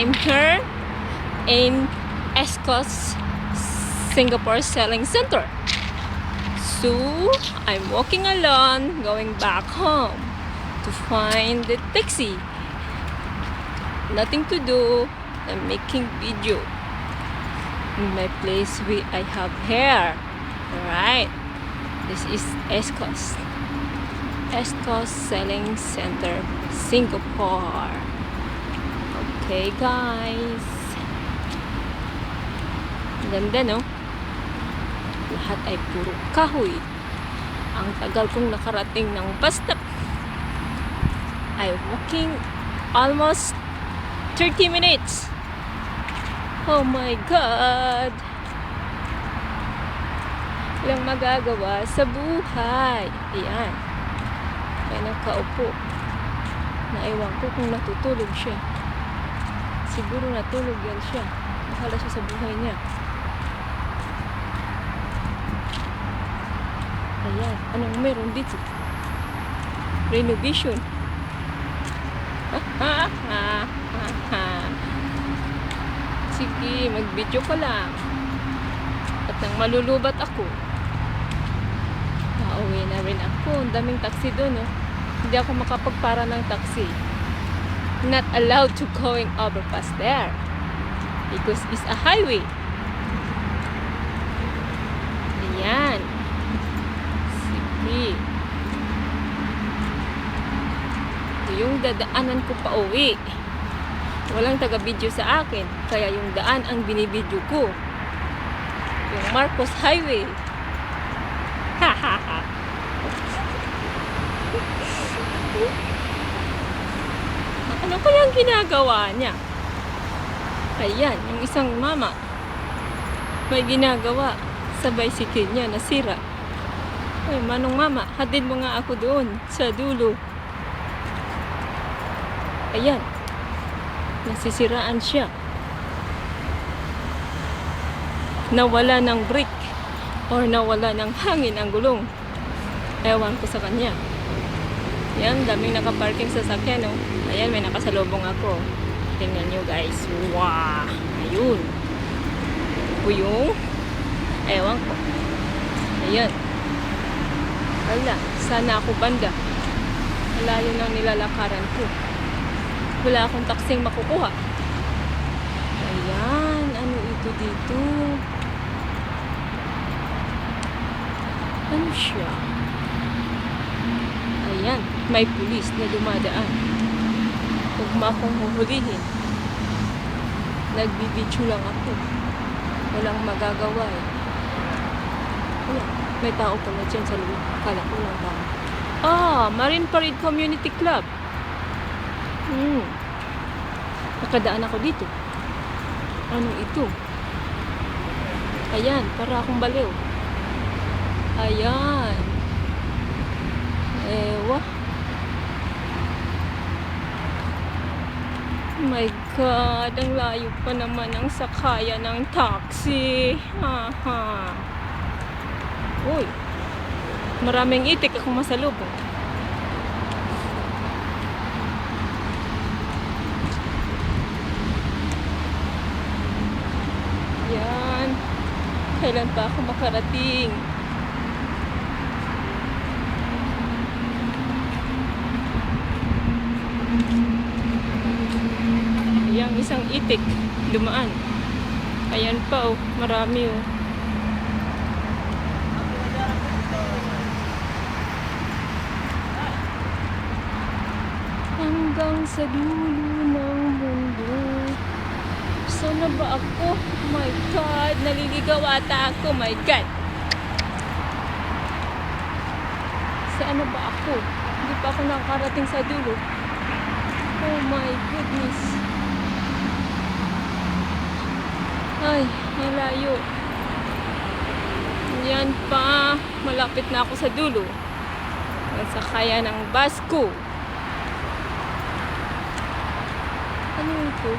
I'm here in Escos, Singapore Selling Center. So, I'm walking alone, going back home to find the taxi. Nothing to do, I'm making video in my place I have here. Alright, this is Escos Selling Center, Singapore. Okay guys, ganda no? Lahat ay puro kahoy. Ang tagal kong nakarating ng bus stop. I'm walking almost 30 minutes. Oh my God! Walang magagawa sa buhay. Ayan. May nakaupo. Naiwan ko kung natutulog siya. Siguro natulog yan siya. Bahala siya sa buhay niya. Ayan. Anong meron dito? Renovation. Sige, mag-video ka lang. At nang malulubat ako, pauwi na rin ako. Ang daming taxi doon, no? Hindi ako makapagpara ng taxi. Not allowed to going overpass there because it's a highway. Ayan. Sige. Ito yung dadaanan ko pa uwi. Walang taga-video sa akin, kaya yung daan ang binibidyo ko. Yung Marcos Highway. Ha ha ha. Ano kaya ang ginagawa niya? Ayan, yung isang mama may ginagawa sa bicycle niya, nasira. Ay, manong mama, hatid mo nga ako doon sa dulo. Ayan, nasisiraan siya. Nawala ng brake or nawala ng hangin ang gulong. Ewan ko sa kanya. Yan, daming nakaparking sa sakyan, no? Ayan, may nakasalubong ako. Tingnan nyo, guys. Wow! Ayun. Yung ewan ko. Ayan. Ala, sana ako banda. Malayo nang nilalakaran ko. Wala akong taksing makukuha. Ayan, ano ito dito? Ano siya? Ayan, may pulis na dumadaan. Huwag mo akong huhulihin. Nagbibidyo lang ako. Walang magagawa eh. Ayan, may tao pala dyan sa loob. Akala ko lang tao. Ah, Marine Parade Community Club. Nakadaan ako dito. Ano ito? Ayan, para akong baliw. Ayan. Ewa. Oh my God, ang layo pa naman ang sakaya ng taxi. Haha. Uy, maraming itik akong masalubong. Yan. Kailan pa ako makarating? Yang isang itik dumaan. Ayan pa oh, marami oh. Hanggang sa dulo ng mundo. Saan na ba ako? Oh my God, naliligaw ata ako. Oh my God. Saan na ba ako? Hindi pa ako nakarating sa dulo. Oh my goodness. Ay, malayo. Yan pa. Malapit na ako sa dulo. Ang sakaya ng bus ko. Ano ito?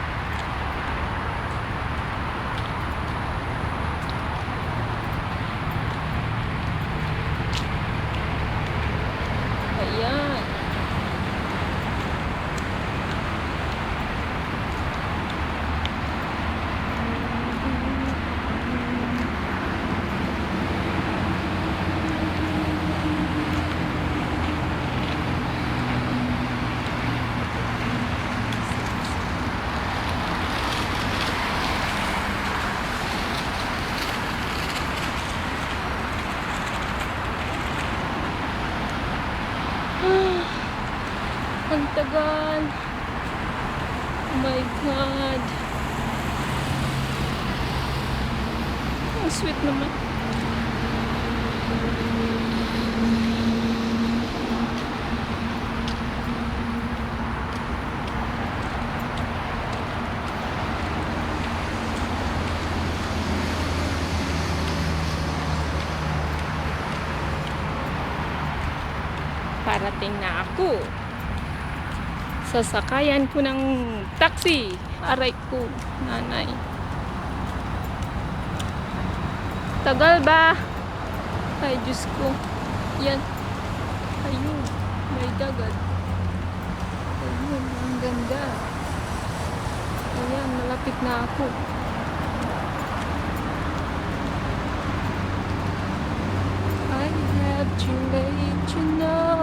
Ayan. dagat. Oh my God. Ang sweet naman. Parating na ako. Sasakayan ko ng taxi. Aray ko, nanay. Tagal ba? Ay, Diyos ko. Yan. Ayun. May dagat. Ayun, ang ganda. Ayan, malapit na ako. I have to let you know.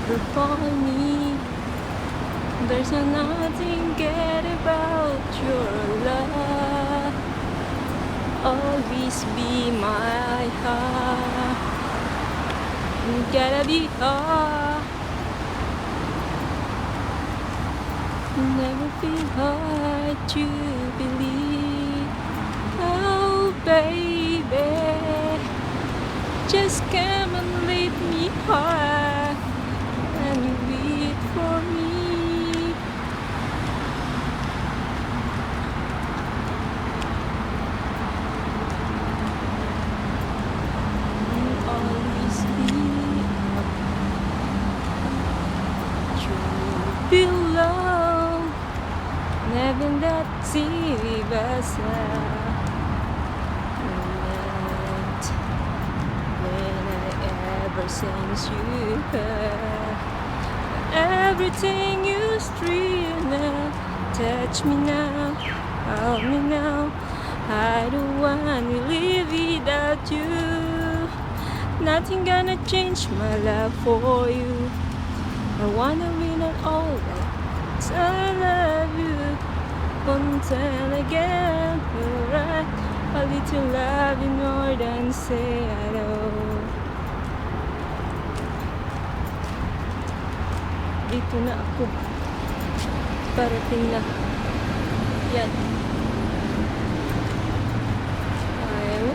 Never follow me. There's nothing good about your love. Always be my heart. You gotta be hard. Never feel hard to believe. Oh baby, just come and leave me hard and wait for me. You'll always be true below. Never that silly basa. When I ever since you heard everything you stream now, touch me now, hold me now. I don't wanna live without you. Nothing gonna change my love for you. I wanna win it all. I love you until again. Alright, a little love in more than say I know. Dito na ako. Parating na. Yan. Ayaw.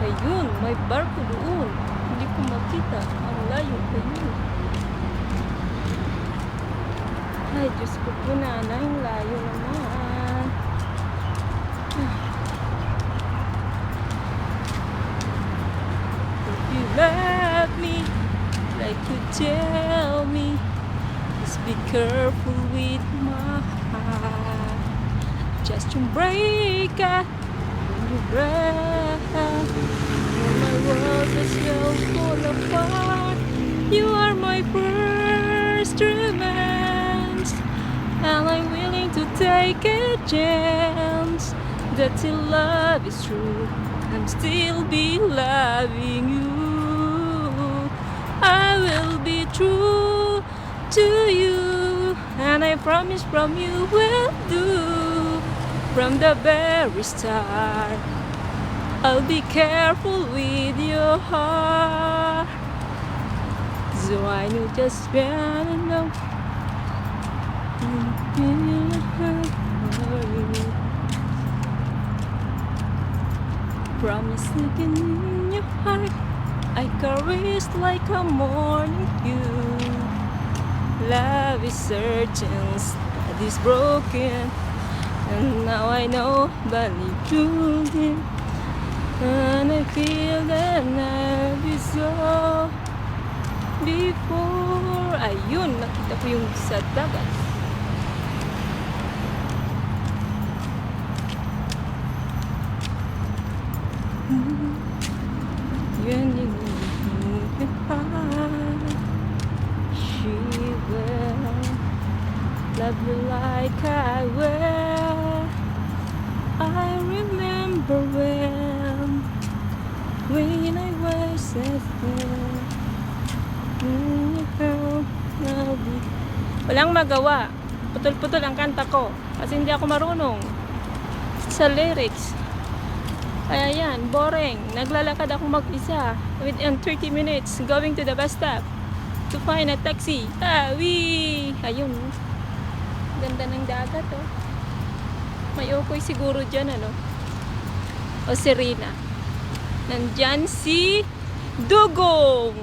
Ayun, may barko doon. Hindi ko makita. Ang layo pa yun. Ay, Diyos ko po, nanay. Ang layo naman. If you love me, like you tell me, just be careful with my heart. Just don't break it when you break. When my world is all fall apart, you are my first romance, and I'm willing to take a chance that till love is true, I'm still be loving you. I will be true to you, and I promise from you will do. From the very start, I'll be careful with your heart. So I know just when I know. Promise looking in your heart, I caress like a morning dew. Love is certain, that is broken, and now I know, but including, and I feel that love is so. Before, ayun, nakita ko yung sa dagat. Yun yung she will love you like I will. I remember when I was at home. Walang magawa. putol-putol ang kanta ko. Kasi hindi ako marunong sa lyrics. Kaya yan, boring. Naglalakad ako mag-isa within 30 minutes going to the bus stop to find a taxi. Wee! Ayun. Ganda ng dagat, oh. May ukoy siguro dyan, ano? O si Rina. Nandyan si Dugong.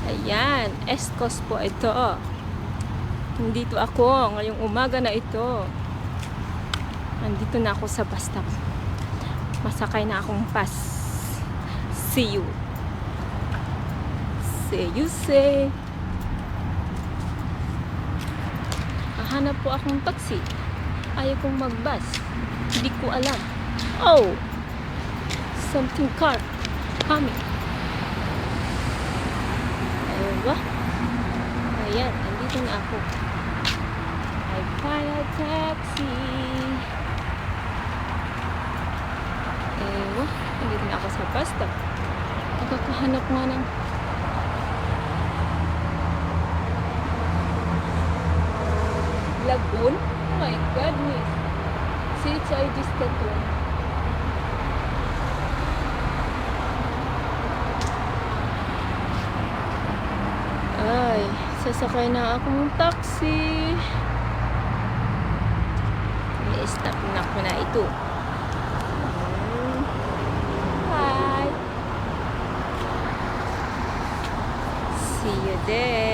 Ayan, Escos po ito. Nandito ako ngayong umaga na ito. Nandito na ako sa bus stop. Masakay na akong bus. See you. See you, say. Hahanap po akong taxi. Ayaw kong mag-bus. Hindi ko alam. Oh! Something car coming. Ewa. Ayan, nandito na ako. I find a taxi. Ewa, nandito na ako sa bus stop. Nakakahanap nga ng Lagoon? Oh my goodness. CHID Lagoon. Ay, sasakay na akong taxi. I-stop na ko na ito. Hi. See you there.